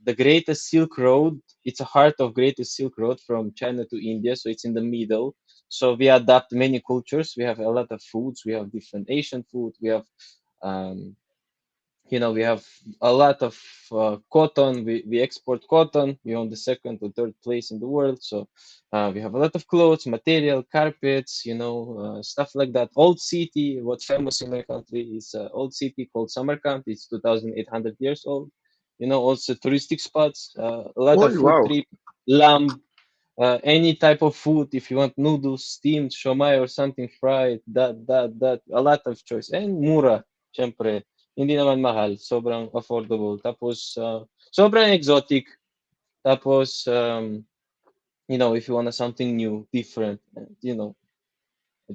the greatest Silk Road. It's a heart of greatest Silk Road from China to India, so it's in the middle. So we adapt many cultures. We have a lot of foods. We have different Asian food. We have um, we have a lot of cotton. We export cotton. We own the second or third place in the world. So we have a lot of clothes, material, carpets, stuff like that. Old city. What's famous in my country is old city called Samarkand. It's 2,800 years old. Also touristic spots, a lot Oh, of food wow. trip, lamb, any type of food. If you want noodles, steamed, shomai or something fried, that, a lot of choice. And mura, syempre. Hindi naman mahal, sobrang affordable. Tapos, sobrang exotic. Tapos, if you want something new, different, I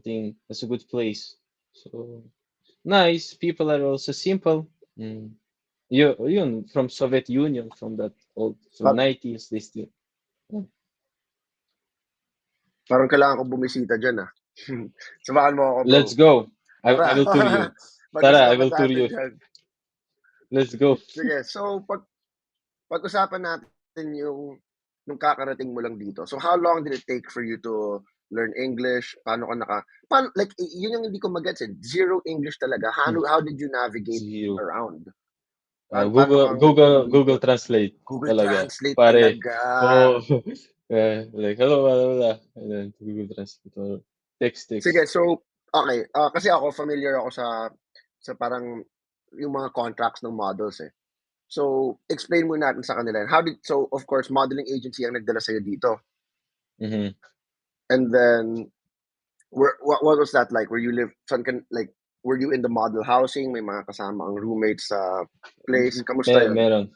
think that's a good place. So, nice. People are also simple. Mm. From Soviet Union, from that old, from Par- 90s, they still. Mm. Parang kailangan ko bumisita dyan, ah. Samahan mo ako, bro. Let's go. I Tara, will tour you. Tara, I pag-usapan will tour natin you. yan. Let's go. Sige, so pag-usapan natin nung kakarating mo lang dito. So how long did it take for you to learn English? Like, yun yung hindi ko magets eh. Zero English talaga. Hmm. How did you navigate Zero. around? Paano Google ka Google Google kumikot? Translate Google talaga. Translate Pare. talaga. Oh, like hello, blah, blah, blah. And then Google Translate or text. Sige, so, okay. Kasi ako, familiar ako sa parang yung mga contracts ng models eh. So, explain mo natin sa kanila. So, of course, modeling agency ang nagdala sa'yo dito. Mm-hmm. And then, what was that like? Were you in the model housing? May mga kasama ang roommates sa place? Kamusta yun? Meron.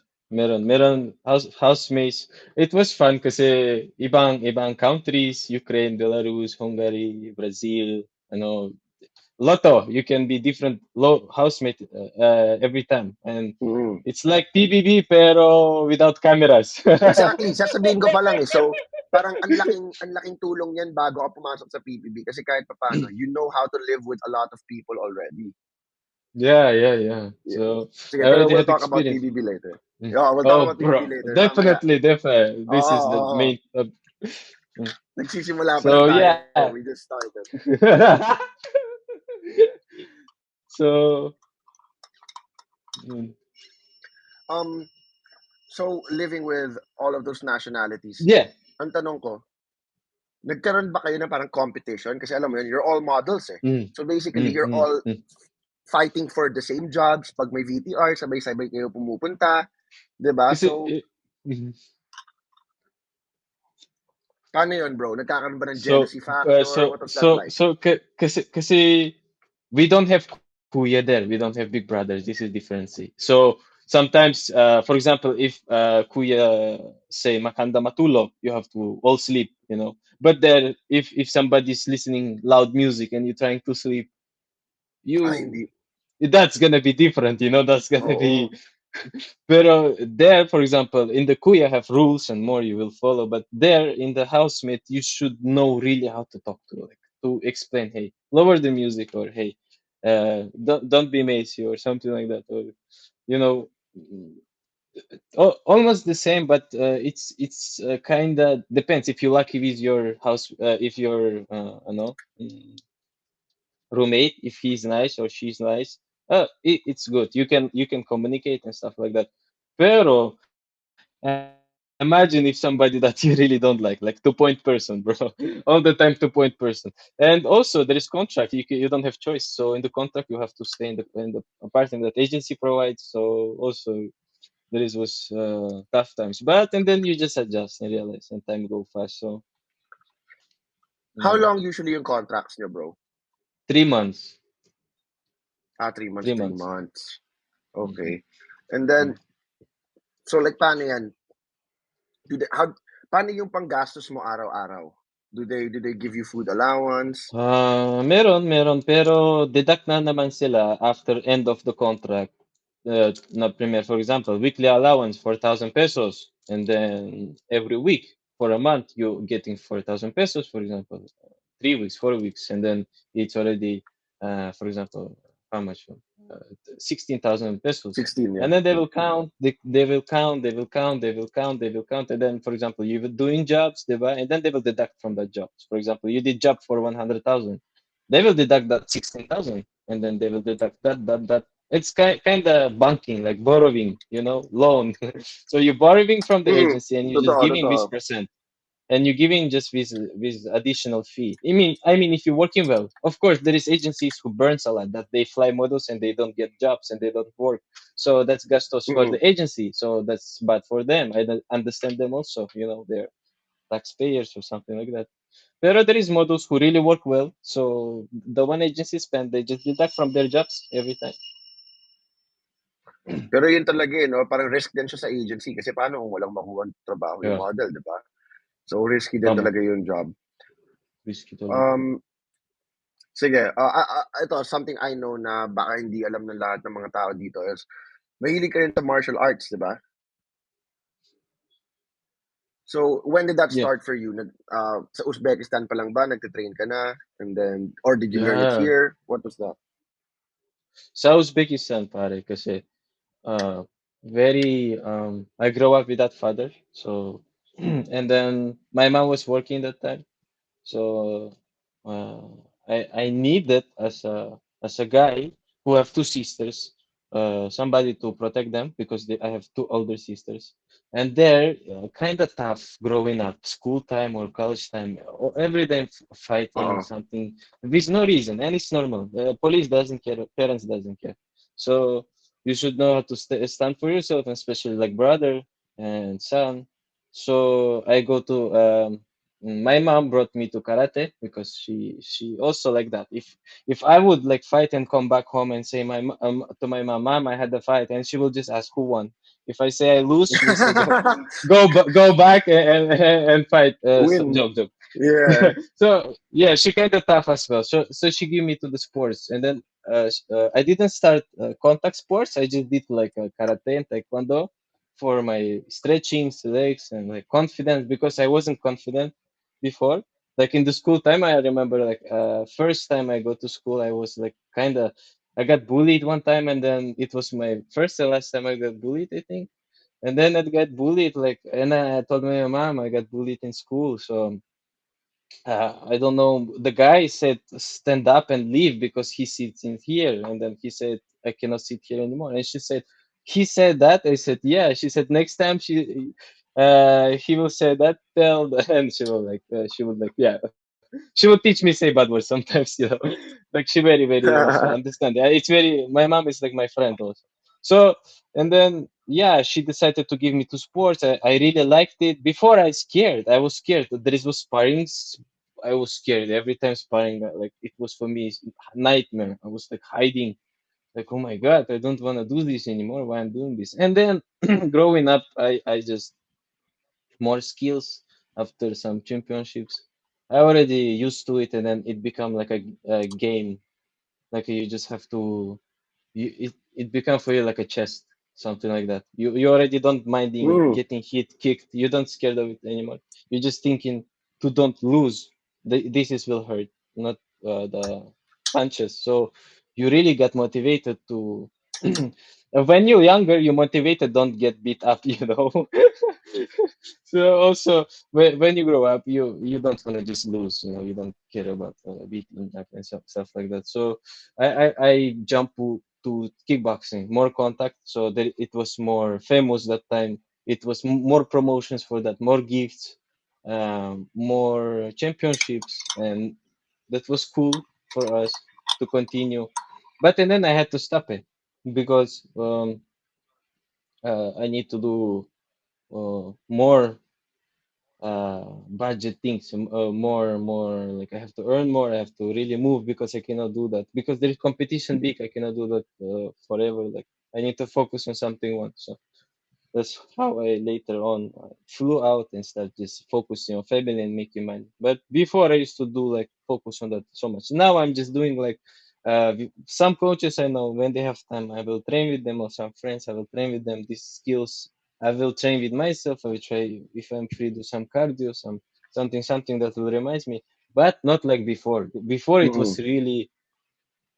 Meron housemates. It was fun kasi ibang countries, Ukraine, Belarus, Hungary, Brazil, Lotto, you can be different housemate every time, and Mm. it's like PBB pero without cameras. Exactly, sasabihin ko pa lang eh. So, parang ang laking tulong yan bago ka pumasok sa PBB kasi kahit papaano, you know how to live with a lot of people already. Yeah. Yeah. So Sige, I pero already we'll had talk about experience. PBB later. Mm. Yeah, we'll talk Oh, about PBB bro, later. Mamaya. definitely. This Oo, is the oo. main. Mm. Nagsisimula pa lang So tayo. yeah. We just started. So mm, Um, so living with all of those nationalities, yeah. ang tanong ko, nagkaroon ba kayo ng parang competition? Kasi alam mo yun, you're all models eh. Mm, So basically, mm, you're mm, all mm. fighting for the same jobs. Pag may VTR, sabay-sabay kayo pumupunta. 'Di ba? Kasi So, mm. paano yun, bro? Nagkakaroon ba ng So, jealousy factor? What was that like? kasi we don't have Kuya there. We don't have Big Brothers. This is different. See. So sometimes, for example, if Kuya say makanda matulog, you have to all sleep. But there, if somebody's listening loud music and you're trying to sleep, you Hindi. that's gonna be different. That's gonna Oo. be. Pero there, for example, in the Kuya have rules and more you will follow, but there in the housemate, you should know really how to talk to, like, to explain, hey, lower the music, or hey, don't be messy or something like that, or you know, almost the same, but it's kind of depends if you're lucky with your house, if your roommate, if he's nice or she's nice, it's good. You can communicate and stuff like that. Pero imagine if somebody that you really don't like 2 point person, bro, all the time 2 point person. And also there is contract. You don't have choice. So in the contract you have to stay in the apartment that agency provides. So also was tough times, but and then you just adjust and realize, and time go fast. So How mm, long usually yung contracts nyo, bro? 3 months, 3 months, three three months. months. Hmm. Okay. And then, so like, paano yan? Do they, how, paano yung panggastos mo araw-araw? Do they give you food allowance? Meron, pero deduct na naman sila after end of the contract. Na premier, for example, weekly allowance 4,000 pesos, and then every week for a month you getting 4,000 pesos, for example, 3 weeks, 4 weeks, and then it's already, for example, how much? 16,000 pesos. 16, And yeah. then they will count, they will count, they will count, they will count, they will count. And then, for example, you were doing jobs, and then they will deduct from that job. For example, you did job for 100,000. They will deduct that 16,000. And then they will deduct that. It's kind of banking, like borrowing, loan. So you're borrowing from the Mm, agency and you're just totoo, giving totoo. this percent and you're giving just this additional fee. I mean, if you're working well, of course, there is agencies who burns a lot that they fly models and they don't get jobs and they don't work. So that's gastos for Mm. the agency. So that's bad for them. I don't understand them also. They're taxpayers or something like that. There is models who really work well. So the one agency spend, they just deduct from their jobs every time. Pero yun talaga, eh, 'no, parang risk din siya sa agency kasi paano kung walang makuhang trabaho yung Yeah, model, 'di ba? So, risky din tama. talaga yung job. Risky talaga. Um, Sige, ito something I know na baka hindi alam ng lahat ng mga tao dito is mahilig ka rin sa martial arts, 'di ba? So, when did that Yeah. start for you? Sa Uzbekistan pa lang ba nagte-train ka na and then or did you learn it Yeah. here? What was that? Sa Uzbekistan, pare, kasi uh very I grew up with that father. So and then my mom was working that time. So uh, I needed as a guy who have two sisters, somebody to protect them because I have two older sisters, and they're kind of tough growing up, school time or college time, or every day fighting Oo. something. There's no reason, and it's normal. Police doesn't care, parents doesn't care. So you should know how to stand for yourself, and especially like brother and son. So I go to my mom brought me to karate because she also like that. If I would like fight and come back home and say to my mom, I had the fight, and she will just ask who won. If I say I lose, she will say go back and fight. So, Win. joke joke. Yeah. So yeah, she kind of tough as well. So she gave me to the sports, and then I didn't start contact sports. I just did like karate and taekwondo for my stretching legs and like confidence because I wasn't confident before. Like in the school time, I remember like first time I go to school, I was like kind of I got bullied one time, and then it was my first and last time I got bullied, I think. And then I got bullied like, and I told my mom I got bullied in school, so I don't know. The guy said stand up and leave because he sits in here, and then he said I cannot sit here anymore. And she said he said that. I said yeah. She said next time he will say that tell the, and she will like yeah, she will teach me say bad words sometimes, like she very also understand. Yeah, it's very my mom is like my friend also. So and then yeah, she decided to give me to sports. I really liked it. Before I scared, I was scared. There is was sparring. I was scared every time sparring. Like it was for me nightmare. I was like hiding. Like oh my god, I don't want to do this anymore. Why I'm doing this? And then growing up, I just more skills after some championships. I already used to it, and then it become like a game. Like you just have to it become for you like a chest, something like that. You already don't minding Mm. getting hit, kicked. You don't scared of it anymore. You're just thinking to don't lose. This is will hurt, not the punches. So you really got motivated to. When you're younger, you're motivated. Don't get beat up, So also when you grow up, you don't want to just lose. You don't care about beating up and stuff like that. So I jump to kickboxing, more contact. So that it was more famous that time. It was more promotions for that, more gifts, more championships, and that was cool for us to continue. But and then I had to stop it because I need to do more budget things, more like I have to earn more. I have to really move because I cannot do that because there is competition big. I cannot do that forever. Like I need to focus on something once. So that's how I later on flew out and start just focusing on family and making money. But before I used to do like focus on that so much. Now I'm just doing like some coaches I know when they have time, I will train with them or some friends. I will train with them these skills. I will train with myself. I will try if I'm free do some cardio, something that will remind me. But not like before. Before it Mm. was really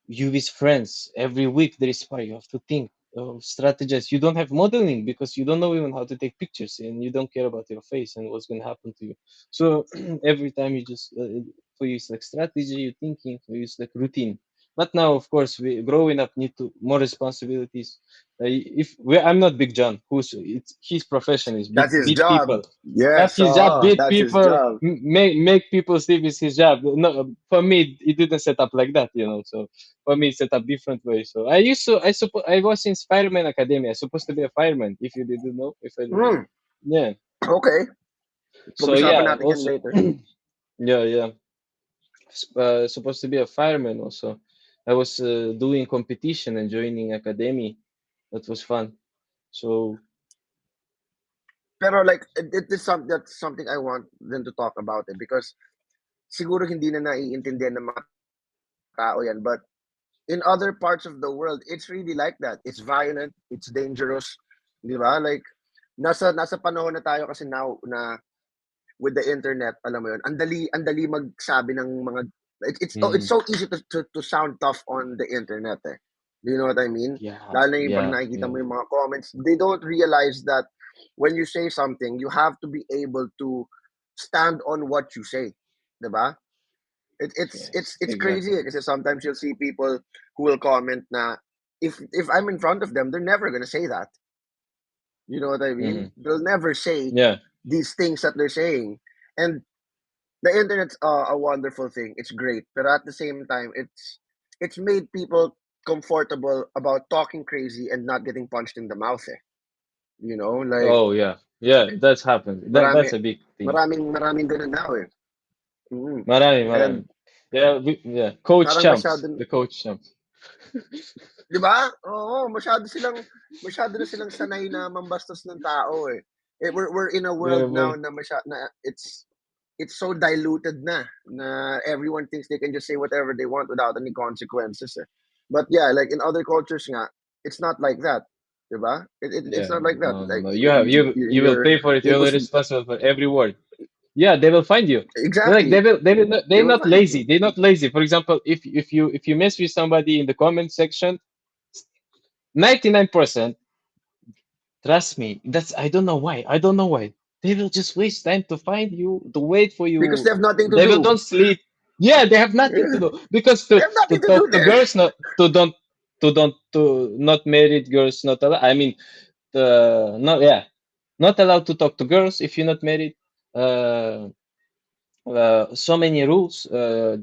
you with friends every week there is spar. You have to think, strategize. You don't have modeling because you don't know even how to take pictures, and you don't care about your face and what's going to happen to you. So every time you just for you it's like strategy, you thinking, for you it's like routine. But now, of course, we growing up need to more responsibilities. If we, I'm not Big John, who's it's his profession is That's his beat job. people. That's Yes, his job. oh, Beat that's his people, job. make people sleep is his job. No, for me, it didn't set up like that, you know. So for me, it's set up different way. So I used to, I suppose, I was in Fireman Academy. I supposed to be a fireman. If you didn't know, if I, Hmm. yeah. Okay. So Pag-usapan yeah, natin yan also, later. yeah, yeah. Supposed to be a fireman. Also, I was doing competition and joining academy. That was fun. So Pero like, it is that's something I want them to talk about it because siguro hindi na naiintindihan ng mga tao yan. But in other parts of the world, it's really like that. It's violent, it's dangerous, di ba? Like, nasa panahon na tayo kasi now na with the internet, alam mo yun, ang dali magsabi ng mga, it's mm, so easy to sound tough on the internet eh. Do you know what I mean? yeah, Lalo na yung pag yeah, nakikita yeah, mo yung mga comments, they don't realize that when you say something, you have to be able to stand on what you say. Diba? yes, It's crazy exactly. eh, kasi sometimes you'll see people who will comment na if I'm in front of them, they're never gonna say that. You know what I mean? Hmm. They'll never say Yeah, these things that they're saying. And the internet's a wonderful thing. It's great, but at the same time, it's made people comfortable about talking crazy and not getting punched in the mouth. Eh. You know, like oh yeah, yeah, that's happened. marami, That's a big thing. maraming ganun now eh. Mm. Marami, marami. And Yeah, yeah. Coach parang champs. masyado, The coach champs. 'di ba? Oo, masyado na silang sanay na mambastos ng tao eh. We're in a Yeah, world now boy. na na it's so diluted na everyone thinks they can just say whatever they want without any consequences. Eh. But yeah, like in other cultures nga, it's not like that. 'Di ba? It's Yeah, not like that. no, no, Like no. You will you're pay for it. You're impos- responsible for every word. Yeah, they will find you. Like exactly. they will not, They they're will not find lazy. you. They're not lazy. For example, if you mess with somebody in the comment section, 99%, trust me, that's I don't know why. I don't know why. They will just waste time to find you, to wait for Because they you. have nothing to They will do. don't sleep. Yeah, they have nothing to Yeah. do because They have to nothing to do talk to there. girls, not to not married girls, not allowed. I mean, not yeah, not allowed to talk to girls if you're not married. Uh, so many rules,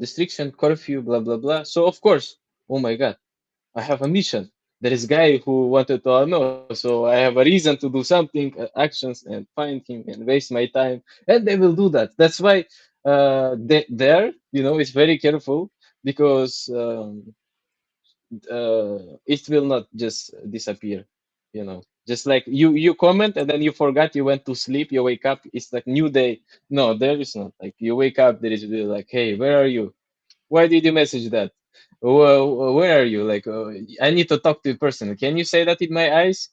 restriction, curfew, blah blah blah. So of course, oh my god, I have a mission. There is guy who wanted to know, so I have a reason to do something, actions, and find him and waste my time, and they will do that. That's why there, it's very careful because it will not just disappear. Just like you comment and then you forgot, you went to sleep, you wake up, it's like new day. No, there is not. Like you wake up, there is really like, hey, where are you? Why did you message that? Well, where are you? Like, I need to talk to the person. Can you say that in my eyes?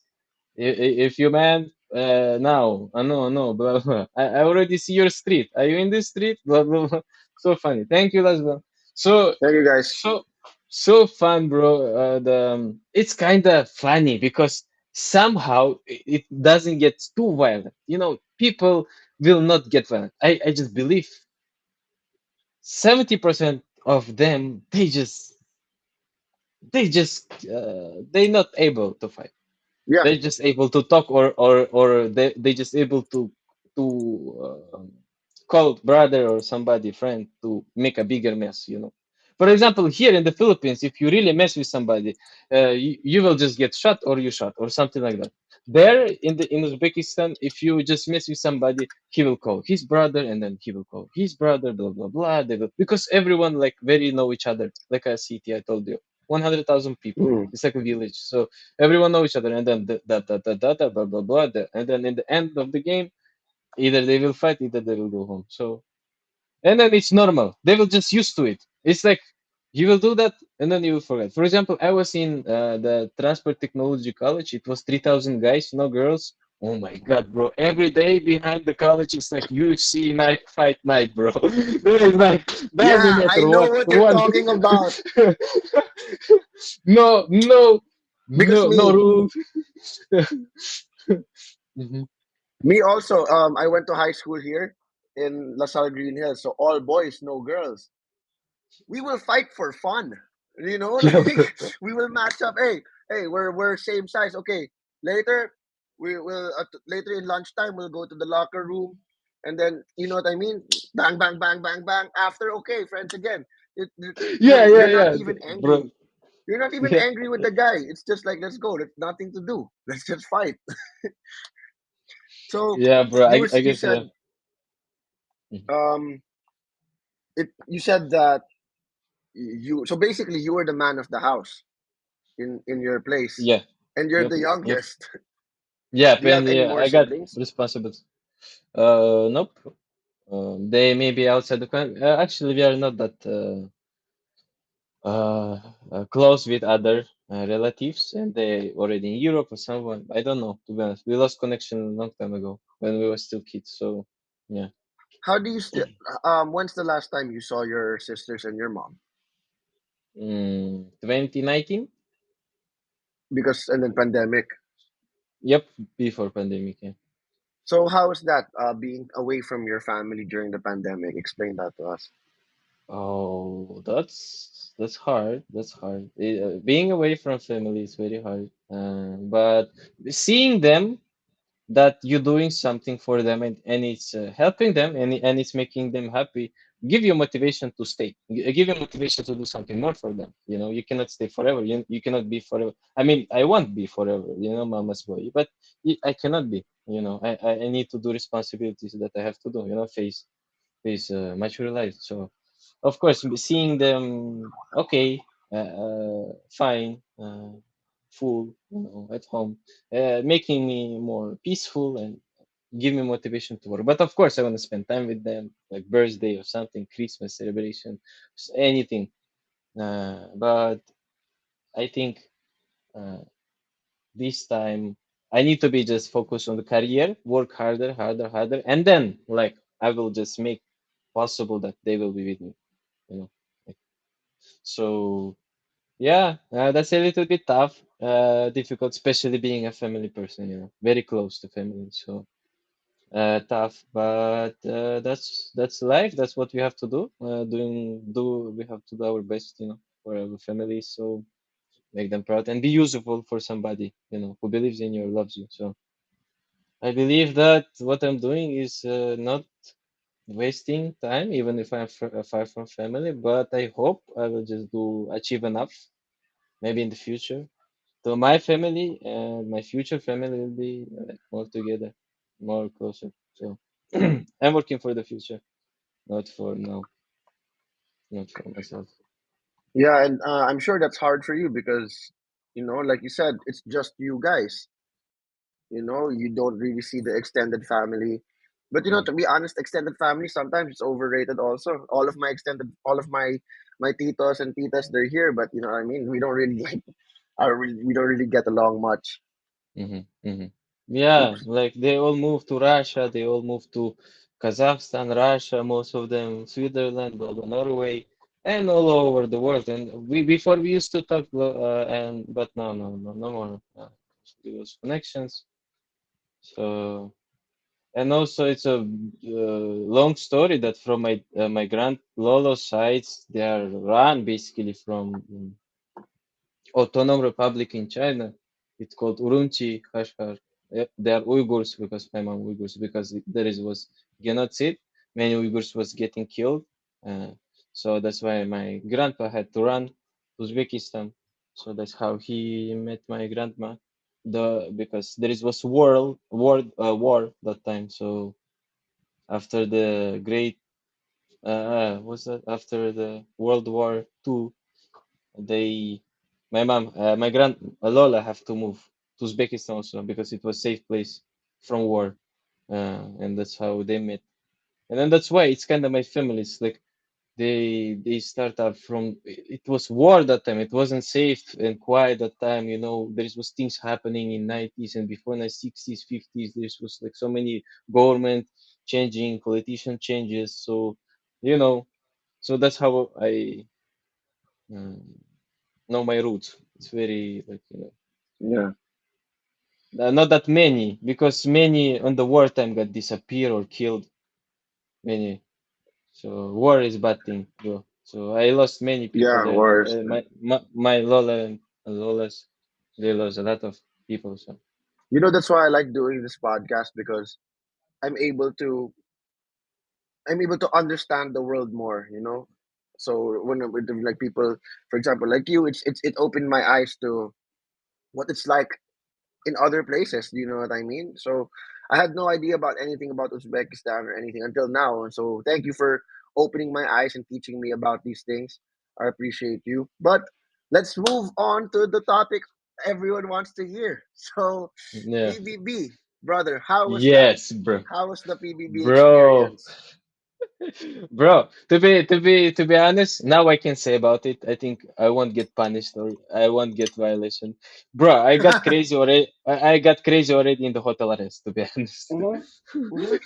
If you man, now, no, no, blah, blah. I already see your street. Are you in this street? Blah, blah, blah. So funny. Thank you, Laszlo. So, Thank you guys. so, so fun, bro. It's kind of funny because somehow it doesn't get too violent. People will not get violent. I just believe 70% of them they not able to fight. Yeah. They're just able to talk, or they just able to call brother or somebody friend to make a bigger mess. For example, here in the Philippines, if you really mess with somebody, you will just get shot or you shot or something like that. There in Uzbekistan, if you just mess with somebody, he will call his brother and then he will call his brother, blah blah blah. Because everyone like very know each other, like a city. I told you, 100,000 people. Mm. It's like a village. So everyone know each other, and then blah blah blah. And then in the end of the game, either they will fight, either they will go home. So and then it's normal. They will just used to it. It's like you will do that, and then you will forget. For example, I was in the transport technology college. It was 3,000 guys, no girls. Oh my God, bro. Every day behind the college is like UFC night, fight night, bro. There is like, doesn't Yeah, I matter know what, what you're one. talking about. No, no, Because no rules. Mhm. me also, I went to high school here in LaSalle Green Hills, so all boys, no girls. We will fight for fun. You know, Yeah, like bro. we will match up. Hey, we're same size. Okay, later we will later in lunchtime we'll go to the locker room, and then you know what I mean. Bang, bang, bang, bang, bang. After, okay, friends again. Yeah, yeah, You're not yeah, even bro. angry. You're not even Yeah, angry with the guy. It's just like, let's go. There's nothing to do. Let's just fight. So yeah, bro. I you guess yeah. said Mhm. um you said that you so basically you were the man of the house in your place, Yeah, and you're yep, the yep. youngest. Yeah, Do you and have any yeah, more I got siblings? responsible. Nope. They may be outside the country. Actually, we are not that close with other relatives, and they already in Europe or someone. I don't know, to be honest. We lost connection a long time ago when we were still kids. So, yeah. How do you still? When's the last time you saw your sisters and your mom? 2019? Because and then pandemic. Yep, before pandemic. Yeah. So how is that being away from your family during the pandemic? Explain that to us. Oh, that's hard. That's hard. Being away from family is very hard. But seeing them that you're doing something for them and it's helping them and it's making them happy, give you motivation to stay. Give you motivation to do something more for them. You know, you cannot stay forever. You cannot be forever. I mean, I won't be forever, you know, mama's boy, but I cannot be. You know, I need to do responsibilities that I have to do. You know, face mature life. So of course, seeing them okay, fine, full, you know, at home, making me more peaceful and give me motivation to work. But of course, I want to spend time with them, like birthday or something, Christmas celebration, anything. But I think uh, this time I need to be just focused on the career, work harder, harder, harder, and then like I will just make possible that they will be with me. You know. So yeah, that's a little bit tough, difficult, especially being a family person, you know, very close to family. So tough, but that's life. That's what we have to do. We have to do our best, you know, for our family. So make them proud and be useful for somebody, you know, who believes in you or loves you. So I believe that what I'm doing is not wasting time, even if I'm far from family. But I hope I will just do achieve enough, maybe in the future. So my family and my future family will be more together, more closer. So I'm working for the future, not for now, not for myself. Yeah, and I'm sure that's hard for you because like you said, it's just you guys. You don't really see the extended family. But Mm, to be honest, extended family sometimes it's overrated also. All of my titos and titas, they're here, but you know what I mean? We don't really like we don't really get along much. hmm hmm Yeah, like they all moved to Russia, they all moved to Kazakhstan, Russia, most of them Switzerland, blah, blah, Norway, and all over the world. And we before we used to talk, and but no, no, no, no more. We lose connections. So. And also, it's a long story that from my grand Lolo sides, they are run basically from Autonomous Republic in China. It's called Urumqi, Kashgar. They are Uyghurs because my mom Uyghurs because there is was genocide. Many Uyghurs was getting killed. Uh, so that's why my grandpa had to run to Uzbekistan. So that's how he met my grandma. Because there is was war that time. So after the great what's that after the World War II, they my mom my grand Lola have to move to Uzbekistan also because it was safe place from war, and that's how they met. And then that's why it's kind of my family. It's like they start up from it was war that time. It wasn't safe and quiet that time. You know, there was things happening in 90s and before in the 60s, 50s. There was like so many government changing, politician changes. So, you know, so that's how I um, know my roots. It's very like Yeah. not that many because many on the wartime got disappeared or killed. Many. So war is bad thing, bro. So I lost many people Yeah, there. worse. My Lola and Lolas, they lost a lot of people. So You know, that's why I like doing this podcast because I'm able to I'm able to understand the world more, you know. So when like people, for example, like you, it opened my eyes to what it's like in other places. Do you know what I mean? So I had no idea about anything about Uzbekistan or anything until now. And so thank you for opening my eyes and teaching me about these things. I appreciate you. But let's move on to the topic everyone wants to hear. So yeah, PBB, brother, how was that? yes, bro, How was the PBB bro. experience? Bro, to be honest, now I can say about it. I think I won't get punished or I won't get violation. Bro, I got crazy already. I got crazy already in the hotel arrest. To be honest. Hmm. Hmm.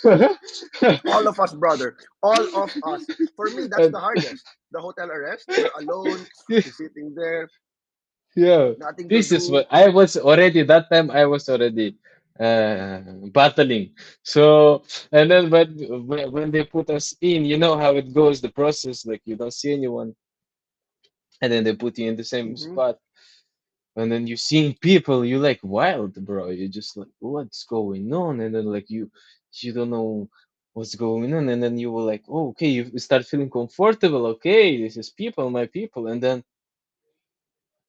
All of us, brother. All of us. For me, that's And- the hardest. The hotel arrest. You're alone. You're sitting there, yeah, nothing to this is do. what I was already that time. I was already battling. So and then when they put us in, you know how it goes, the process. Like you don't see anyone, and then they put you in the same Hmm. spot. And then you seeing people, you like wild, bro. You just like, what's going on? And then like you don't know what's going on. And then you were like, oh, okay, you start feeling comfortable. Okay, this is people, my people. And then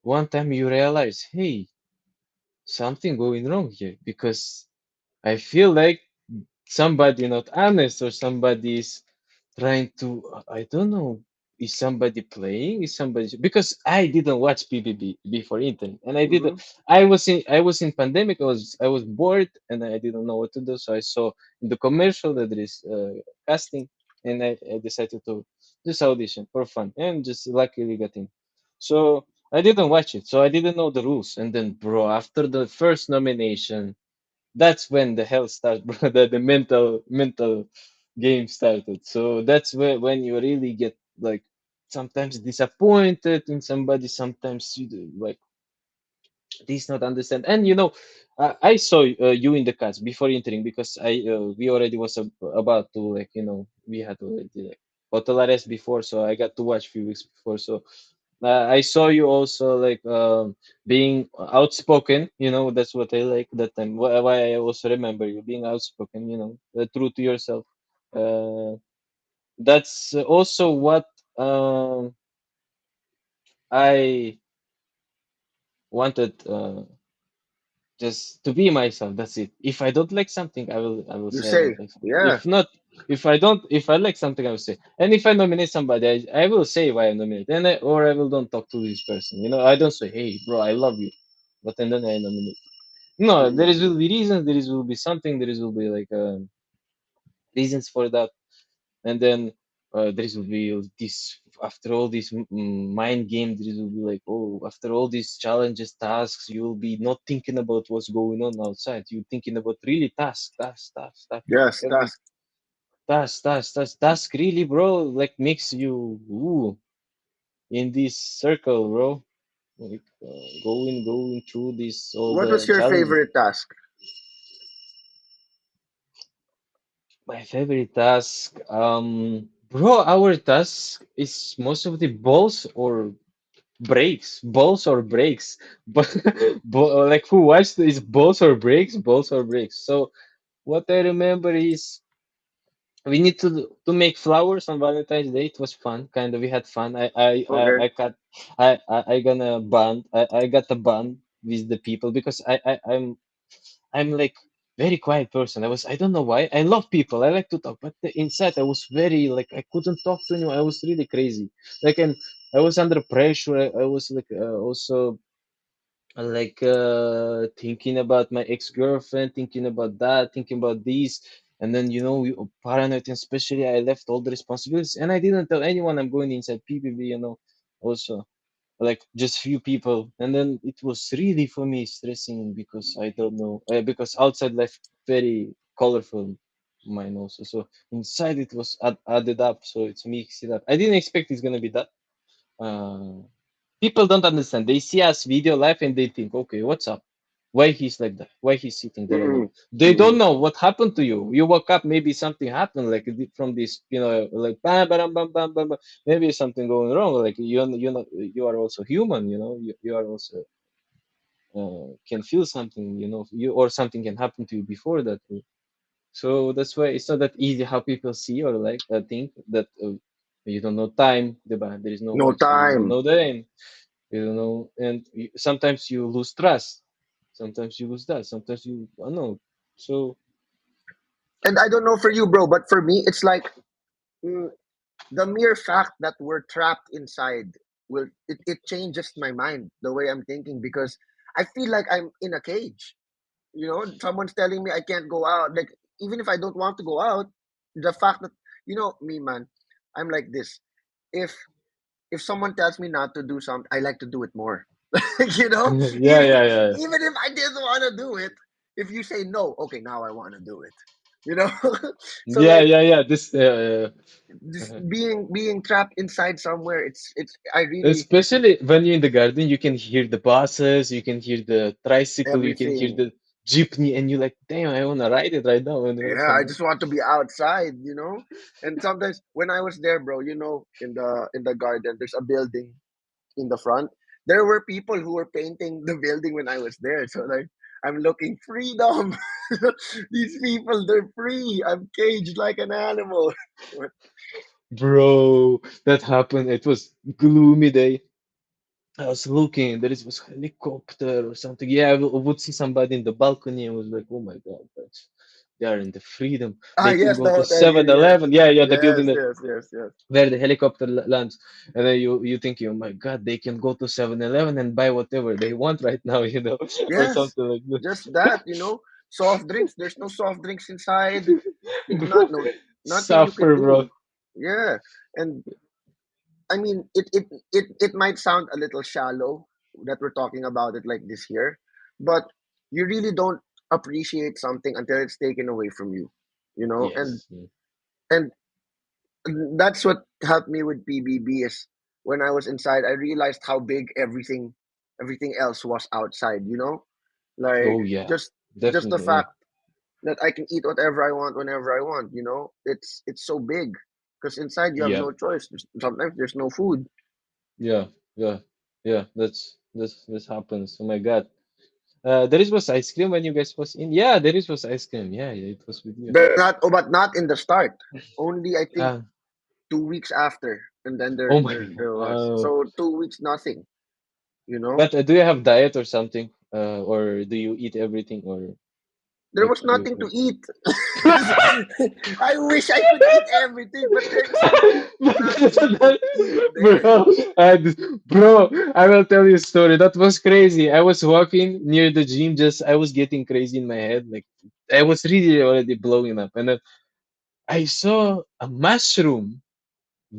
one time you realize, hey, something going wrong here because I feel like somebody not honest or somebody is trying to I don't know, is somebody playing, is somebody because I didn't watch PBB before internet and I didn't Hmm. I was in pandemic. I was bored and I didn't know what to do, so I saw in the commercial that there is casting, and I decided to just audition for fun and just luckily got in. So I didn't watch it, so I didn't know the rules. And then bro, after the first nomination, that's when the hell started, bro. The mental game started. So that's where when you really get like sometimes disappointed in somebody, sometimes you do, like this not understand. And I saw you in the cast before entering because we already was about to like we had already like hotel arrest before, so I got to watch few weeks before. So I saw you also like being outspoken. That's what I like that time. Why I also remember you being outspoken. True to yourself. Uh, that's also what I wanted. Just to be myself. That's it. If I don't like something, I will You say I don't say, like something. yeah. If not, if I like something, I will say. And if I nominate somebody, I will say why I nominate, or I will don't talk to this person. I don't say, hey, bro, I love you, but and then I nominate. No, there is will Mm. be reasons. There is will be something. There is will be like reasons for that. And then there will be this after all this mind game. There will be like, oh, after all these challenges, tasks, you will be not thinking about what's going on outside. You thinking about really task, Yes, every task. task really, bro, like makes you in this circle, bro, like going through this all What was the your challenges. favorite task? My favorite task, bro, our task is most of the balls or breaks, but like who watched is balls or breaks. So what I remember is we need to make flowers on Valentine's Day. It was fun, kind of. We had fun. Okay. I got I gonna bond. I got a bond with the people because I'm like very quiet person. I don't know why. I love people. I like to talk, but inside I was very like I couldn't talk to anyone. I was really crazy. Like and I was under pressure. I was like also like thinking about my ex-girlfriend, thinking about that, thinking about this. And then you paranoid, and especially I left all the responsibilities, and I didn't tell anyone I'm going inside PPB. Also like just few people, and then it was really for me stressing because I don't know, because outside life very colorful, mine also. So inside it was added up, so it's mixed it up. I didn't expect it's gonna be that. Uh, People don't understand. They see us video live and they think, okay, what's up? Why he's like that? Why he's sitting there alone? Mm-mm. They don't Mm-mm. know what happened to you. You woke up, maybe something happened, like from this, like bam, bam, bam, bam, bam, bam. Maybe something going wrong. Like you are also human. You are also can feel something. You or something can happen to you before that. So that's why it's not that easy how people see or like think that you don't know time. There is no No watch, so you don't time. know the rain. And sometimes you lose trust. Sometimes you lose that. Sometimes you I don't know. So And I don't know for you, bro, but for me, it's like mm, the mere fact that we're trapped inside it changes my mind, the way I'm thinking, because I feel like I'm in a cage. Someone's telling me I can't go out. Like, even if I don't want to go out, the fact that me, man, I'm like this. If if someone tells me not to do something, I like to do it more. you know, yeah, even yeah, yeah, even if I didn't want to do it, if you say no, okay, now I want to do it. You know, so yeah, like yeah, yeah. This just uh, being trapped inside somewhere. It's I really especially when you're in the garden, you can hear the buses, you can hear the tricycle, you can hear everything. the jeepney, and you're like, damn, I wanna ride it right now. And Yeah, I someone, just want to be outside. And sometimes when I was there, bro, in the garden, there's a building in the front. There were people who were painting the building when I was there. So like I'm looking freedom. These people, they're free. I'm caged like an animal. bro, that happened. It was gloomy day. I was looking, there is was helicopter or something. Yeah, I would see somebody in the balcony and was like, oh my God, they are in the freedom. They can Yes, go the to hotel here. 7-Eleven. Yes, Yeah, yeah, the building yes, that yes, yes, yes. where the helicopter lands. And then you think, oh my God, they can go to 7-Eleven and buy whatever they want right now, or Yes, something like just that. Soft drinks. There's no soft drinks inside. Not that. no Nothing you can Suffer, bro. do. Yeah, and I mean, it might sound a little shallow that we're talking about it like this here, but you really don't appreciate something until it's taken away from you, and Yes. and that's what helped me with PBB is when I was inside, I realized how big everything else was outside, like Oh yeah, just the definitely. Yeah. fact that I can eat whatever I want whenever I want, it's so big because inside you have Yeah. no choice. Sometimes there's no food. Yeah. Yeah. Yeah. This happens. Oh my God. There is was ice cream when you guys was in. Yeah, there is was ice cream. Yeah, yeah, it was with you. But not in the start. Only I think Uh, 2 weeks after, and then oh there my there, God. there was so 2 weeks nothing. You know, But do you have diet or something? Or do you eat everything or there like was you? nothing to eat. I wish I could eat everything, but there's nothing to eat there. Bro, bro, I will tell you a story. That was crazy. I was walking near the gym, just I was getting crazy in my head. Like I was really already blowing up. And then I saw a mushroom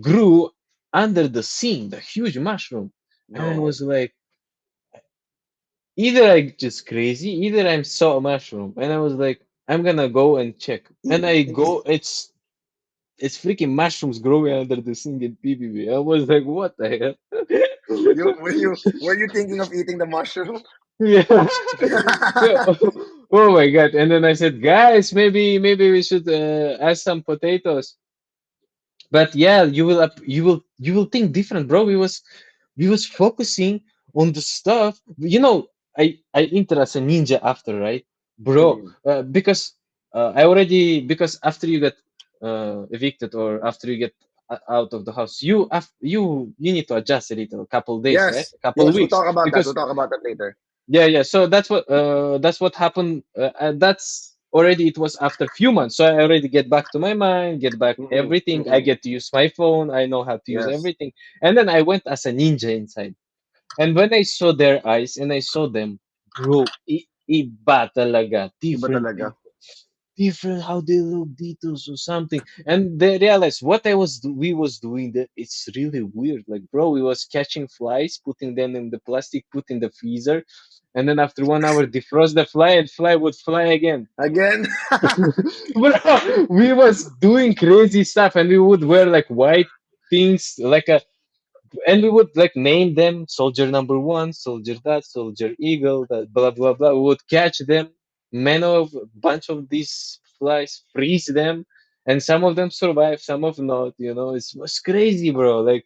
grew under the sink, the huge mushroom. And I No, was like, either I just crazy, either I'm saw a mushroom. And I was like, I'm gonna go and check. And I go, it's freaking mushrooms growing under the sink in PBB. I was like, what the hell? were you thinking of eating the mushroom? Yeah. So, oh my God. And then I said, guys, maybe we should add some potatoes. But yeah, you will think different, bro. We was focusing on the stuff. I entered as a ninja after, right, bro? Mm, Because after you get evicted or after you get out of the house, you need to adjust a little, a couple days, right? yes, A couple yes. We'll weeks, talk about that. We'll because talk about that later. yeah, yeah. So that's what happened. That's already it was after few months. So I already get back to my mind, get back Mm-mm, everything. I mm-mm. get to use my phone. I know how to use Yes, everything. And then I went as a ninja inside. And when I saw their eyes and I saw them, bro, iba talaga, iba different talaga. people. different how they look, details or something. And they realized what we was doing that it's really weird. Like, bro, we was catching flies, putting them in the plastic, put in the freezer, and then after 1 hour defrost the fly and fly would fly again. Again. Bro, we was doing crazy stuff and we would wear like white things like a and we would like name them soldier number one, soldier that, soldier eagle, that blah blah blah. We would catch them, many of bunch of these flies, freeze them, and some of them survive, some of not. It was crazy, bro. Like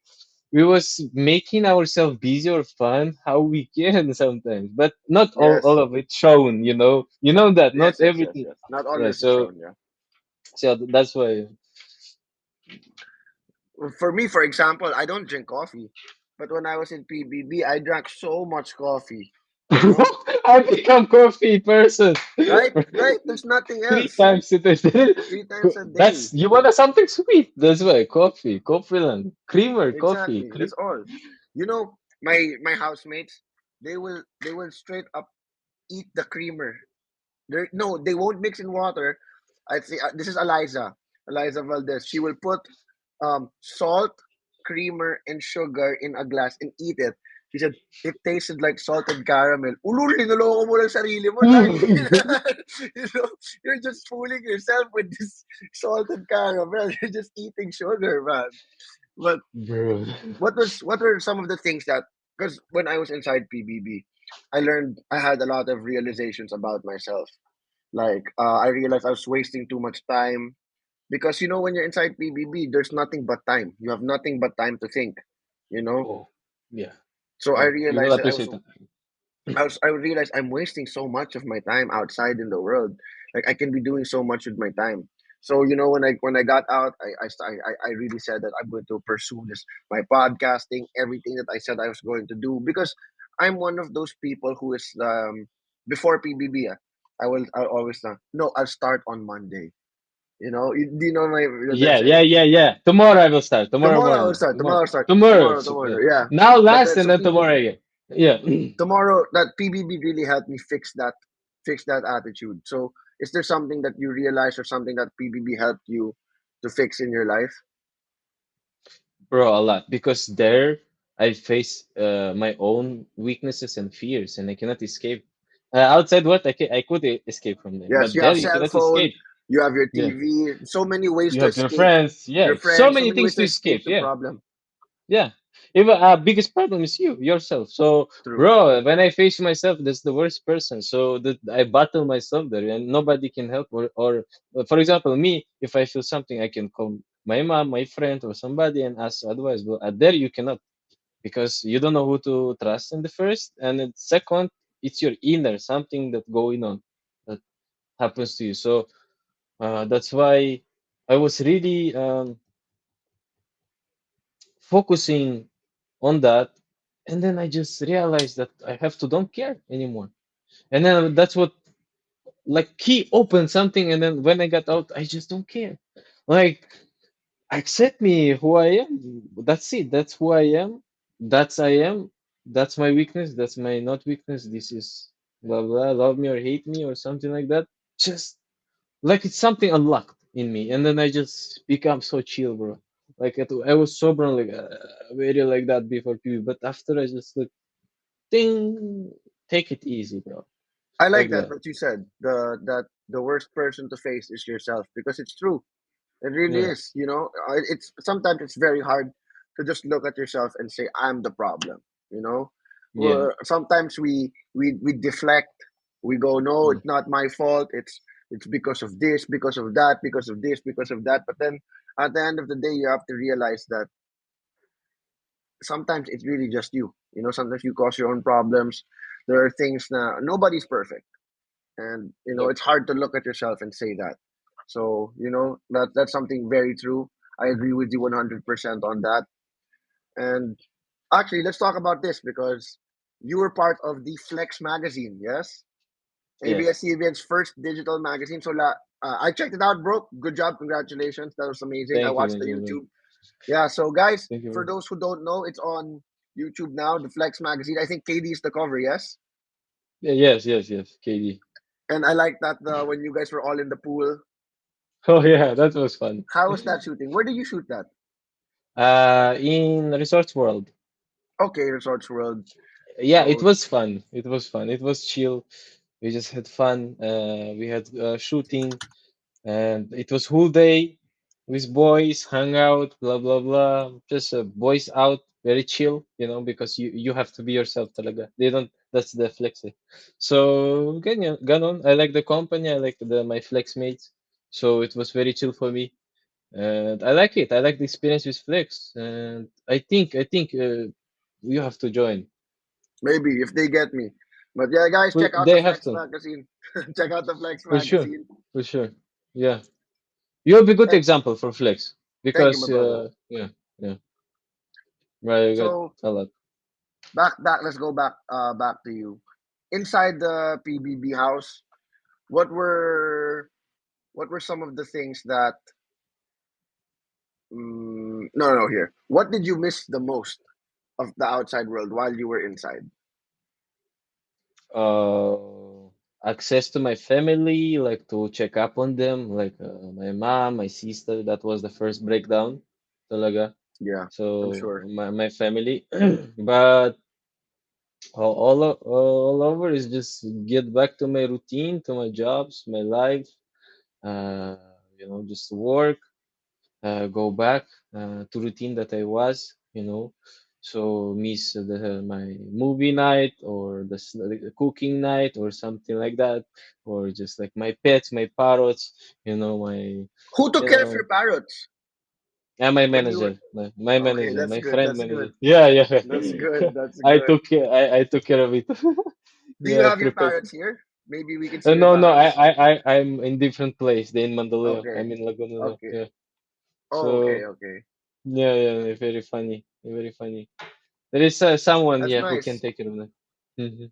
we was making ourselves busy or fun how we can sometimes, but not all Yes. of it shown. You know that not Yes, yes, yes, everything. yes. Not Yeah, always it's so shown, yeah. that's why. For me, for example, I don't drink coffee. But when I was in PBB, I drank so much coffee. You know? I become coffee person. Right? Right? There's nothing Three else. times a day. 3 times a day. That's you want something sweet. That's why coffee land, creamer, coffee, Exactly. That's all. You know, my housemates, they will straight up eat the creamer. No, they won't mix in water. I think this is Eliza Valdez. She will put salt, creamer, and sugar in a glass and eat it. She said it tasted like salted caramel. Ulul, niloloko mo lang sarili mo. Lagi you know, you're just fooling yourself with this salted caramel. You're just eating sugar, man. But bro. what were some of the things that, because when I was inside PBB, I learned, I had a lot of realizations about myself. Like I realized I was wasting too much time because when you're inside PBB, there's nothing but time. You have nothing but time to think. You know. Oh, yeah. So I You will realized that appreciate that. I realized I'm wasting so much of my time outside in the world. Like I can be doing so much with my time. So when I got out, I really said that I'm going to pursue this, my podcasting, everything that I said I was going to do, because I'm one of those people who is before PBB. I'll always no, I'll start on Monday. Do you know that Yeah, yeah, saying? yeah, yeah. Tomorrow I will start. Tomorrow Tomorrow I'll morning. start. Tomorrow. Tomorrow I'll start. Tomorrow. Tomorrow. Yeah. Yeah. Now But last that's and so then tomorrow again. Yeah. tomorrow that PBB really helped me fix that attitude. So is there something that you realize or something that PBB helped you to fix in your life? Bro, a lot because there I face my own weaknesses and fears, and I cannot escape. Outside what I could escape from them, Yes, but you there have you cell cannot phone, escape. you have your Yeah, TV, so many ways you to have your escape friends. your Yeah, so friends, so many many things ways to to escape escape. the Yeah, problem. yeah. Even biggest problem is yourself. So, True. bro, when I face myself, that's the worst person. So that I battle myself there, and nobody can help. Or for example, me, if I feel something, I can call my mom, my friend, or somebody and ask advice. But there you cannot because you don't know who to trust in the first, and then second, it's your inner something that going on that happens to you. So that's why I was really focusing on that, and then I just realized that I have to don't care anymore, and then that's what like key opened something, and then when I got out, I just don't care. Like accept me who I am. That's it. That's who I am. That's I am. That's my weakness. That's my not weakness. This is blah blah. Love me or hate me or something like that. Just like it's something unlocked in me, and then I just become so chill, bro. Like I was sober like very like that before PB, but after I just like ding, take it easy, bro. I like Like that that. what you said. The worst person to face is yourself, because it's true. It really Yeah. is. It's sometimes it's very hard to just look at yourself and say I'm the problem. You know, Yeah. sometimes we deflect. We go, no, Mm. it's not my fault. It's because of this, because of that, because of this, because of that. But then at the end of the day, you have to realize that sometimes it's really just you. Sometimes you cause your own problems. There are things now. Nobody's perfect, and Yep. it's hard to look at yourself and say that. So that's something very true. I agree with you 100% on that. And actually, let's talk about this, because you were part of the Flex magazine. Yes, Yes. ABS-CBN's first digital magazine. So I checked it out, bro. Good job, congratulations, that was amazing. I Thank you. watched Thank the you. YouTube. Yeah, so guys, Thank you, for bro. those who don't know, it's on YouTube now, the Flex magazine. I think KD is the cover. Yes. Yeah, yes, yes, yes. KD. And I like that when you guys were all in the pool. Oh yeah, that was fun. How was that shooting? Where did you shoot that? In Resorts World. Okay, Resorts World. Yeah, it So was fun. It was fun. It was chill. We just had fun. We had shooting, and it was whole day with boys, hang out, blah blah blah. Just boys out, very chill, because you have to be yourself talaga. They don't. That's the flexi. So ganon. I like the company. I like my flex mates. So it was very chill for me, and I like it. I like the experience with flex, and I think you have to join. maybe if they get me. But yeah, guys, Well, check out the they have Flex to, magazine. Check out the Flex for sure, magazine. for sure. Yeah, you'll be a good Eh, example for flex thank you, my because brother. yeah, yeah, very good, So a lot. back. Let's go back to you. Inside the PBB house, what were what were some of the things that no here. What did you miss the most of the outside world while you were inside? Uh, Access to my family, like to check up on them, like my mom, my sister. That was the first breakdown, talaga. Yeah, I'm So sure. my family, but all over is just get back to my routine, to my jobs, my life. Uh, just work, go back to routine that I was. So miss my movie night or the cooking night or something like that, or just like my pets, my parrots, my Who took you care of know your parrots and my when you were? manager, my Okay, manager, that's my good. friend That's manager. good. Yeah, yeah. That's good. That's I good. took care. I took care of it. Do you Yeah, have your prepared. parrots here? Maybe we can see your No, no, parrots. I'm in different place. They in Mandaluyong. Okay. I'm in Laguna now. Okay. Yeah. Oh, okay. So Okay. yeah, yeah, very funny, very funny. There is someone, That's yeah, who can nice. take care of that. Mhm.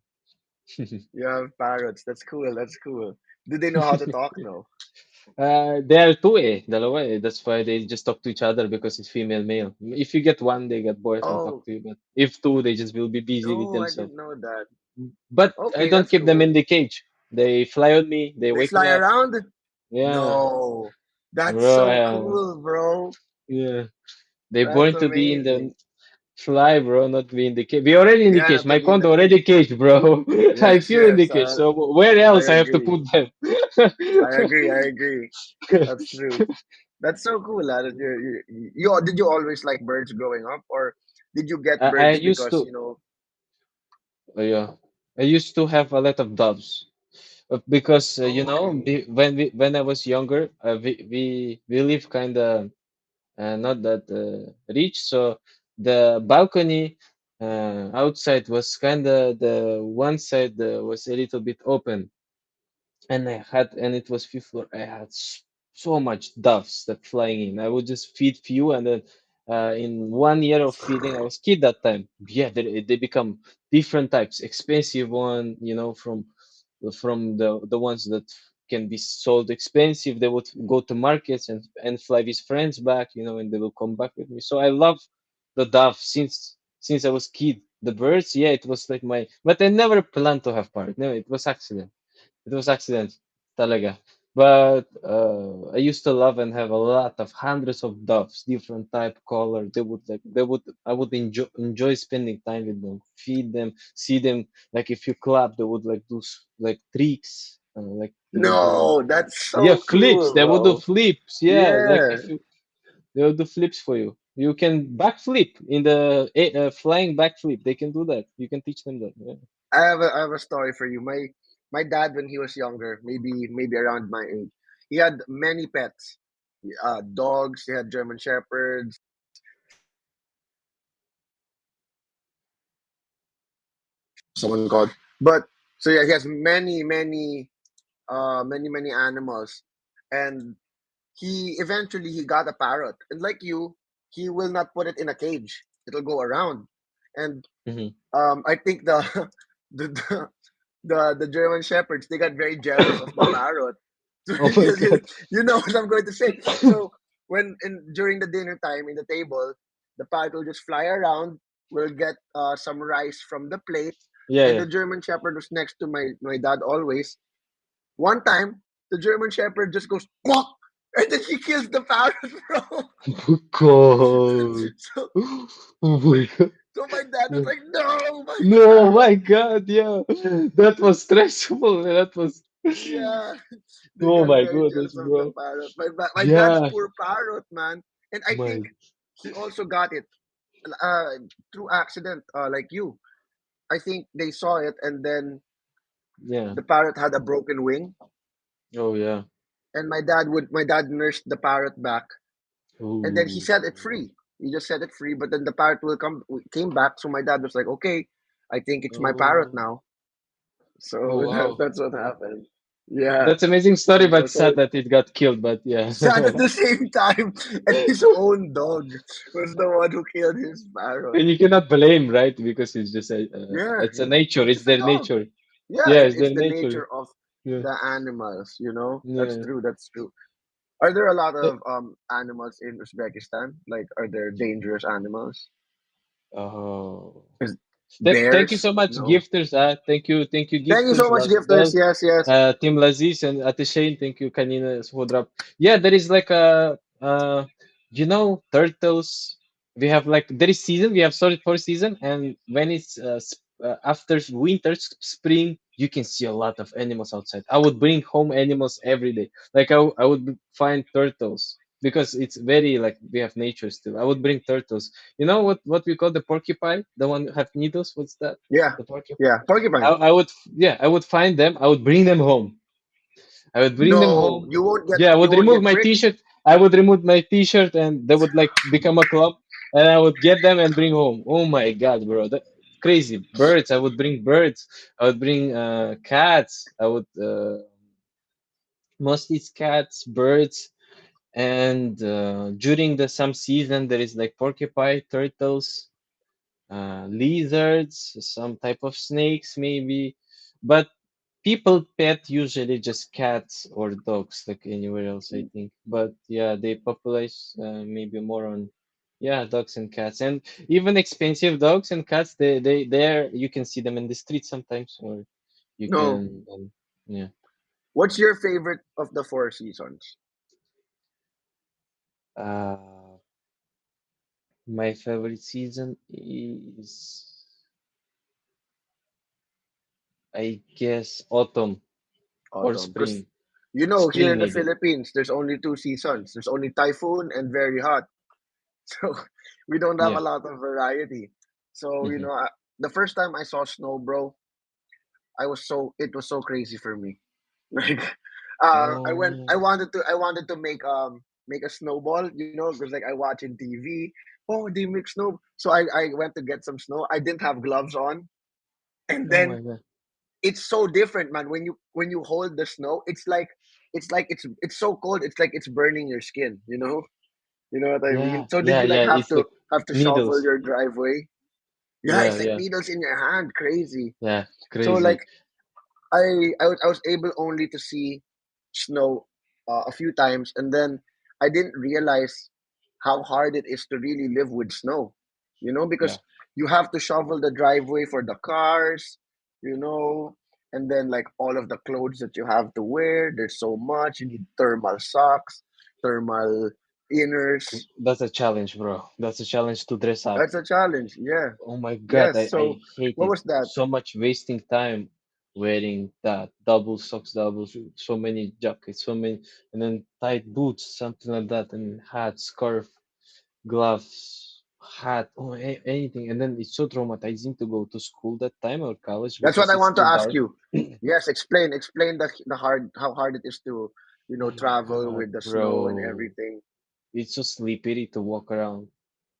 You have parrots. That's cool. That's cool. Do they know how to talk? No. There are two, dalawa That's why they just talk to each other because it's female male. If you get one, they get both and talk Oh, to you. But if two, they just will be busy with oh, I themselves. didn't know that. But I Okay, don't that's keep them cool. in the cage. They fly on me. They They wake me fly up. around? Yeah, No. That's bro. so cool, bro. Yeah. They That's born to be in the amazing. fly, bro, not be in the cage. We already in the Yeah, cage. not to My be in the condo cage. already caged, bro. I Yes, feel in the yes. cage. So where I else I have to agree. put them? I agree. I agree. That's true. That's so cool. That did you always like birds growing up, or did you get I birds used because to, yeah, I used to have a lot of doves. Because Oh, okay. when I was younger, we live kind of not that rich, so the balcony outside was kind of the one side was a little bit open, and it was fifth floor. I had so much doves that flying in. I would just feed few, and then in 1 year of feeding, I was kid that time. Yeah, they become different types, expensive one, from the ones that can be sold expensive. They would go to markets and fly with friends back, and they will come back with me. So I love the dove since I was kid. The birds, yeah, it was like but I never planned to have part. No, it was accident. It was accident, talaga. But I used to love and have a lot of hundreds of doves, different type, color. I would enjoy spending time with them, feed them, see them. Like if you clap, they would like do like tricks, like they would do, No, that's yeah, so flips. cool, They would do bro. flips. Yeah, like Yeah, if you, they will do flips for you. You can backflip in the flying backflip. They can do that. You can teach them that. Yeah. I have a story for you. My dad, when he was younger, maybe around my age, he had many pets. Dogs. He had German shepherds. Someone called, but so yeah, he has many animals, and he got a parrot, and like you, he will not put it in a cage. It'll go around, and Hmm. I think the the, the German shepherds, they got very jealous of the parrot. So Oh my you, god. you know what I'm going to say. So during the dinner time in the table, the parrot will just fly around. Will get some rice from the plate, Yeah, and yeah. the German shepherd was next to my dad always. One time, the German Shepherd just goes quack, and then he kills the parrot, bro. Oh God. So, Oh my God. so my dad was Yeah. like, "No, my No, parrot." my God, yeah. That was stressful. That was. Yeah, they Oh got my very goodness, jealous of the bro. parrot. My dad's Yeah. poor parrot, man. And I think My. he also got it uh, through accident, like you. I think they saw it, and then Yeah. the parrot had a broken wing, Oh yeah. and my dad nursed the parrot back, and then he Oh. set it free. He just set it free, but then the parrot will come came back. So my dad was like, "Okay, I think it's my parrot Oh. now." Oh So wow. that's what happened. Yeah, That's amazing story, but so sad that it got killed. But yeah. sad at the same time, and his own dog was the one who killed his parrot. And you cannot blame, right? Because it's just Yeah, it's a nature. it's It's just a their dog. nature. Yeah, Yeah, it's it's their the nature. nature of Yeah. the animals. That's Yeah. true. That's true. Are there a lot Eh, of animals in Uzbekistan? Like, are there dangerous animals? Oh. Is Thank you bears? so much, No. gifters. Thank you, Thank you so gifters, much, Last gifters. Bell, Yes, yes. Team Laziz, and Ate Shane. Thank you, Kanina Shodrop. Yeah, there is like a, turtles. We have like there is season. We have sorry for season, and when it's after winter, spring, you can see a lot of animals outside. I would bring home animals every day. Like I would find turtles because it's very like we have nature still. I would bring turtles. You know what we call the porcupine, the one who have needles. What's that? Yeah, The porcupine. yeah. Porcupine. I would yeah, I would find them. I would bring them home. I would bring them No, home. you won't get Yeah, I you would won't remove get my pricked. t-shirt. I would remove my t-shirt, and they would like become a clump, and I would get them and bring home. Oh my God, bro, that crazy birds. I would bring birds. I would bring cats. I would mostly it's cats, birds, and during the some season there is like porcupine, turtles, lizards, some type of snakes maybe, but people pet usually just cats or dogs like anywhere else I think. But yeah, they populate maybe more on yeah dogs and cats, and even expensive dogs and cats. They there you can see them in the street sometimes, or you No. can yeah. What's your favorite of the four seasons? Uh, my favorite season is I guess autumn or Autumn. Because spring. here Spring in the maybe. Philippines, there's only two seasons. There's only typhoon and very hot. So we don't have Yeah. a lot of variety. So Hmm. the first time I saw snow, bro, it was so crazy for me. Like, Oh, I wanted to make a snowball, because like I watch in TV. Oh, they make snow. So I went to get some snow. I didn't have gloves on, and oh then my God. it's so different, man. When you hold the snow, it's so cold. It's like it's burning your skin. You know what I mean? Yeah, So did yeah, you like yeah. It's like have to shovel needles. your driveway? Yeah, Yeah, it's like yeah, needles in your hand. Crazy. yeah. So like Crazy. I was able only to see snow a few times, and then I didn't realize how hard it is to really live with snow. Yeah. Because you have to shovel the driveway for the cars, you know, and then like all of the clothes that you have to wear. There's so much. You need thermal socks, thermal inners. That's a challenge, bro. That's a challenge to dress up. That's a challenge. Yeah. Oh my God, Yes. I So hate what it. was that? So much wasting time wearing that double socks, so many jackets, so many, and then tight boots, something like that, and hat, scarf, gloves, hat, anything. And then it's so traumatizing to go to school that time or college That's what because I it's want to still ask dark. you. Yes, explain the hard how hard it is to Oh my travel God, with the snow and bro. everything. It's so slippery to walk around.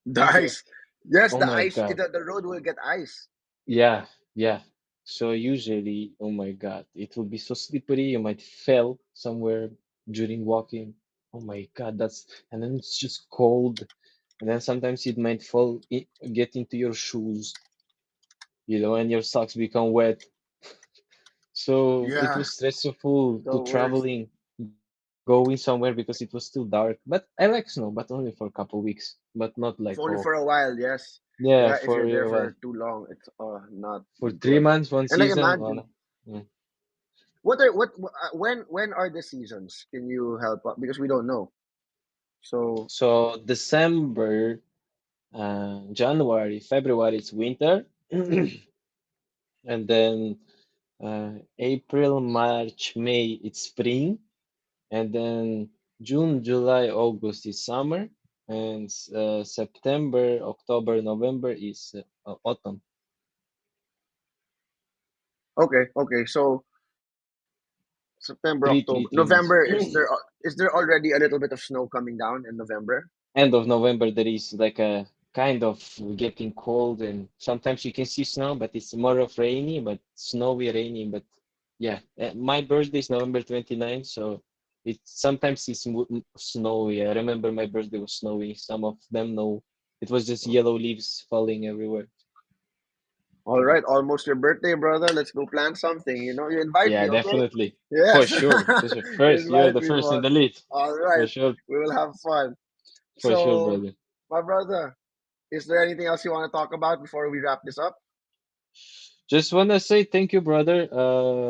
The It's like, ice. Yes, oh the my ice. God. The road will get ice. Yeah, yeah. So usually, oh my God, it will be so slippery. You might fell somewhere during walking. Oh my God, and then it's just cold. And then sometimes it might get into your shoes, and your socks become wet. So it Yeah, was stressful the to worst. traveling, going somewhere because it was still dark. But I like snow, but only for a couple weeks, but not like If oh, only for a while. Yes. yeah, Yeah, if for you're a there while, for too long, it's not for three good. months, one And like season. Oh, imagine, no. Yeah. when are the seasons? Can you help out? Because we don't know. So So December, January, February it's winter, and then April, March, May it's spring, and then June, July, August is summer, and September, October, November is autumn. okay. So September, October, Three November. months. Is there already a little bit of snow coming down in November? End of November there is like a kind of getting cold, and sometimes you can see snow, but it's more of rainy, but snowy, rainy. But yeah, my birthday is November 29th, so it sometimes it's snowy. I remember my birthday was snowy. Some of them know it was just yellow leaves falling everywhere. All right, almost your birthday, brother. Let's go plan something. You invite Yeah, me, okay? definitely. For Yes, sure. For sure. First, you're invite the me, first in boss. the lead. All For right, sure. we will have fun. For sure, So, brother. my brother, is there anything else you want to talk about before we wrap this up? Just want to say thank you, brother,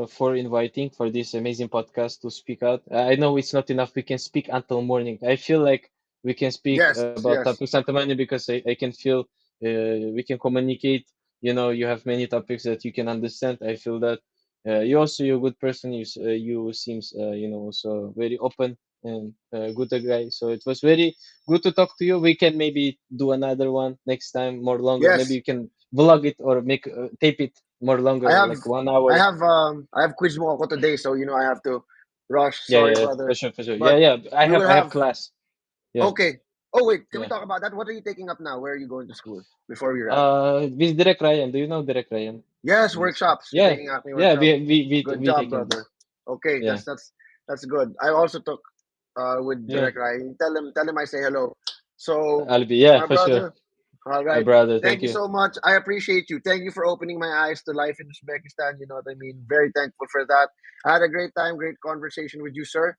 for inviting for this amazing podcast to speak out. I know it's not enough. We can speak until morning. I feel like we can speak Yes, about yes. topics until morning because I can feel we can communicate. You know, you have many topics that you can understand. I feel that you also you're a good person. You seems also very open and good guy. So it was very good to talk to you. We can maybe do another one next time, more longer. Maybe Yes, you can vlog it or make tape it more I longer, have like one I hour. have I have quiz mo ako today, so I have to rush. Yeah, Sorry, yeah, yeah, brother. for sure. Yeah, But yeah. I we have will I have have class. Yeah, okay. Oh wait, can we yeah. talk about that? What are you taking up now? Where are you going to school before we wrap? With Direct Ryan. Do you know Direct Ryan? Yes, Yes. workshops. You're Yeah, taking acne yeah. workshop. We Good we job, taking brother. this. Okay, Yeah, that's good. I also took with yeah. direct Ryan. Tell him I say hello. So Albie. Yeah, my for sure. brother, all My right. brother. Thank Thank you you. so much. I appreciate you. Thank you for opening my eyes to life in Uzbekistan. You know what I mean? Very thankful for that. I had a great time, great conversation with you, sir.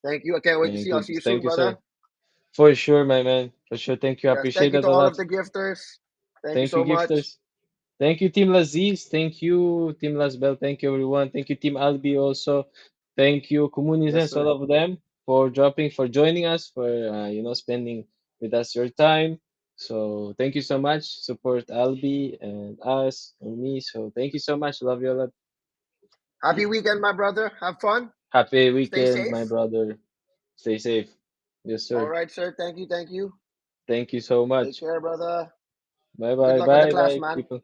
Thank you. I can't wait to see you. I'll see you soon, Thank you, brother. sir. For sure, my man. For sure. Thank you. I Yes, thank appreciate you that to a all of lot. the gifters. Thank you Thank you, so much. gifters. Thank you, Team Laziz. Thank you, Team Lasbel. Thank you, everyone. Thank you, Team Albi, also. Thank you, Yes, Comunizens, all sir. of them, for joining us, for spending with us your time. So thank you so much. Support Albi and us and me. So thank you so much. Love you a lot. Happy weekend, my brother. Have fun. Happy Stay weekend, my safe. brother. Stay safe. Yes, All sir. right, sir. Thank you. Thank you. Thank you so Take much. care, brother. Bye Good bye. luck with the Bye class, bye, man. people.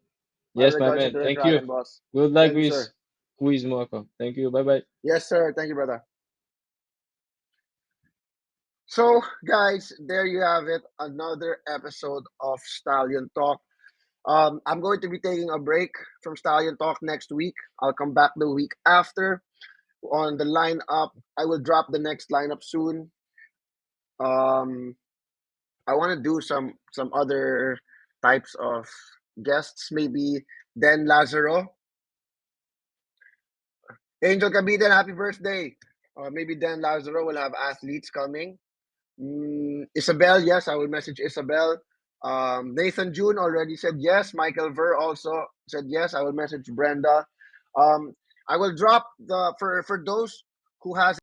My Yes, my regards to man. Direct Thank you. Ryan, boss. Good luck Thank you, with sir. quiz, Moako. Thank you. Bye bye. Yes, sir. Thank you, brother. So, guys, there you have it. Another episode of Stallion Talk. I'm going to be taking a break from Stallion Talk next week. I'll come back the week after on the lineup. I will drop the next lineup soon. Um, I want to do some other types of guests. Maybe Dan Lazaro, Angel Cavite, happy birthday. Maybe Dan Lazaro will have athletes coming. Isabel, yes, I will message Isabel. Nathan June already said yes. Michael Ver also said yes. I will message Brenda. Um, I will drop the for those who has